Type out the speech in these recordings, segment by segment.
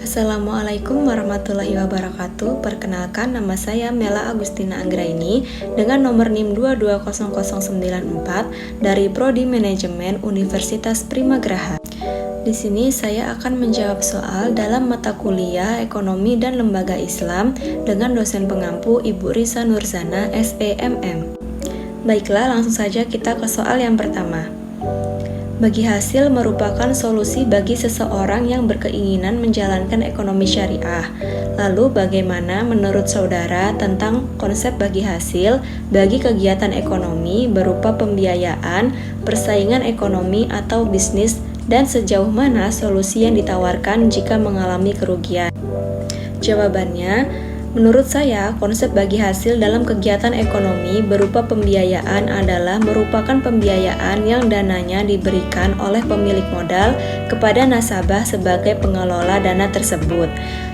Assalamualaikum warahmatullahi wabarakatuh. Perkenalkan, nama saya Mela Agustina Anggraini dengan nomor NIM 220094 dari Prodi Manajemen Universitas Primagraha. Di sini saya akan menjawab soal dalam mata kuliah Ekonomi dan Lembaga Islam dengan dosen pengampu Ibu Risa Nurzana, SEMM. Baiklah, langsung saja kita ke soal yang pertama. Bagi hasil merupakan solusi bagi seseorang yang berkeinginan menjalankan ekonomi syariah. Lalu bagaimana menurut saudara tentang konsep bagi hasil bagi kegiatan ekonomi berupa pembiayaan, persaingan ekonomi atau bisnis, dan sejauh mana solusi yang ditawarkan jika mengalami kerugian? Jawabannya, menurut saya, konsep bagi hasil dalam kegiatan ekonomi berupa pembiayaan adalah merupakan pembiayaan yang dananya diberikan oleh pemilik modal kepada nasabah sebagai pengelola dana tersebut.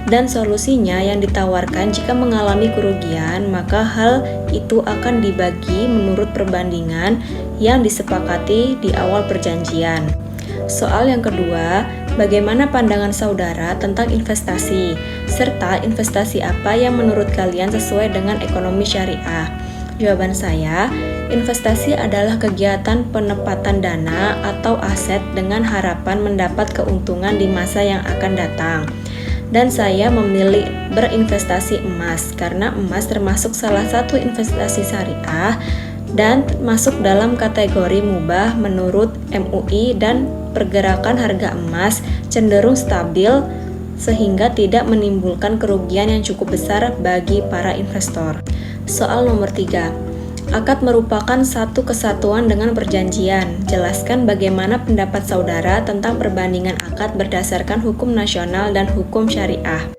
Dan solusinya yang ditawarkan jika mengalami kerugian, maka hal itu akan dibagi menurut perbandingan yang disepakati di awal perjanjian. Soal yang kedua, bagaimana pandangan saudara tentang investasi, serta investasi apa yang menurut kalian sesuai dengan ekonomi syariah? Jawaban saya, investasi adalah kegiatan penempatan dana atau aset dengan harapan mendapat keuntungan di masa yang akan datang. Dan saya memilih berinvestasi emas, karena emas termasuk salah satu investasi syariah dan masuk dalam kategori mubah menurut MUI, dan pergerakan harga emas cenderung stabil sehingga tidak menimbulkan kerugian yang cukup besar bagi para investor. Soal nomor 3. Akad merupakan satu kesatuan dengan perjanjian. Jelaskan bagaimana pendapat saudara tentang perbandingan akad berdasarkan hukum nasional dan hukum syariah.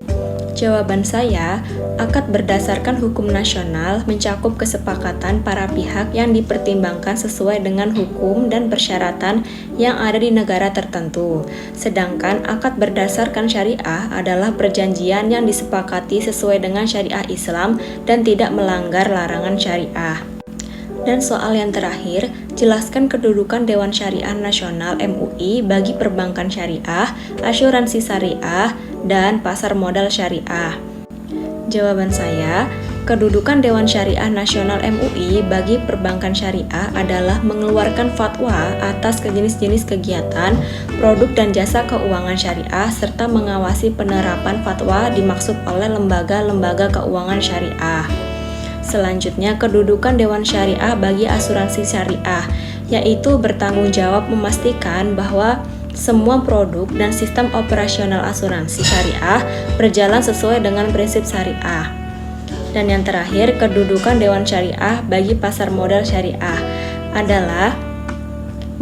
Jawaban saya, akad berdasarkan hukum nasional mencakup kesepakatan para pihak yang dipertimbangkan sesuai dengan hukum dan persyaratan yang ada di negara tertentu. Sedangkan akad berdasarkan syariah adalah perjanjian yang disepakati sesuai dengan syariah Islam dan tidak melanggar larangan syariah. Dan soal yang terakhir, jelaskan kedudukan Dewan Syariah Nasional MUI bagi perbankan syariah, asuransi syariah, dan pasar modal syariah. Jawaban saya, kedudukan Dewan Syariah Nasional MUI bagi perbankan syariah adalah mengeluarkan fatwa atas jenis-jenis kegiatan, produk dan jasa keuangan syariah, serta mengawasi penerapan fatwa dimaksud oleh lembaga-lembaga keuangan syariah. Selanjutnya, kedudukan Dewan Syariah bagi asuransi syariah, yaitu bertanggung jawab memastikan bahwa semua produk dan sistem operasional asuransi syariah berjalan sesuai dengan prinsip syariah. Dan yang terakhir, kedudukan Dewan Syariah bagi pasar modal syariah adalah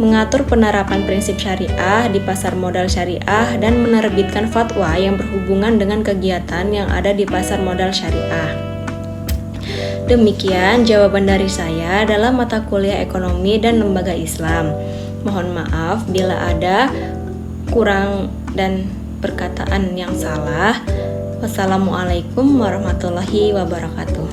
mengatur penerapan prinsip syariah di pasar modal syariah dan menerbitkan fatwa yang berhubungan dengan kegiatan yang ada di pasar modal syariah. Demikian jawaban dari saya dalam mata kuliah Ekonomi dan Lembaga Islam. Mohon maaf bila ada kurang dan perkataan yang salah. Wassalamualaikum warahmatullahi wabarakatuh.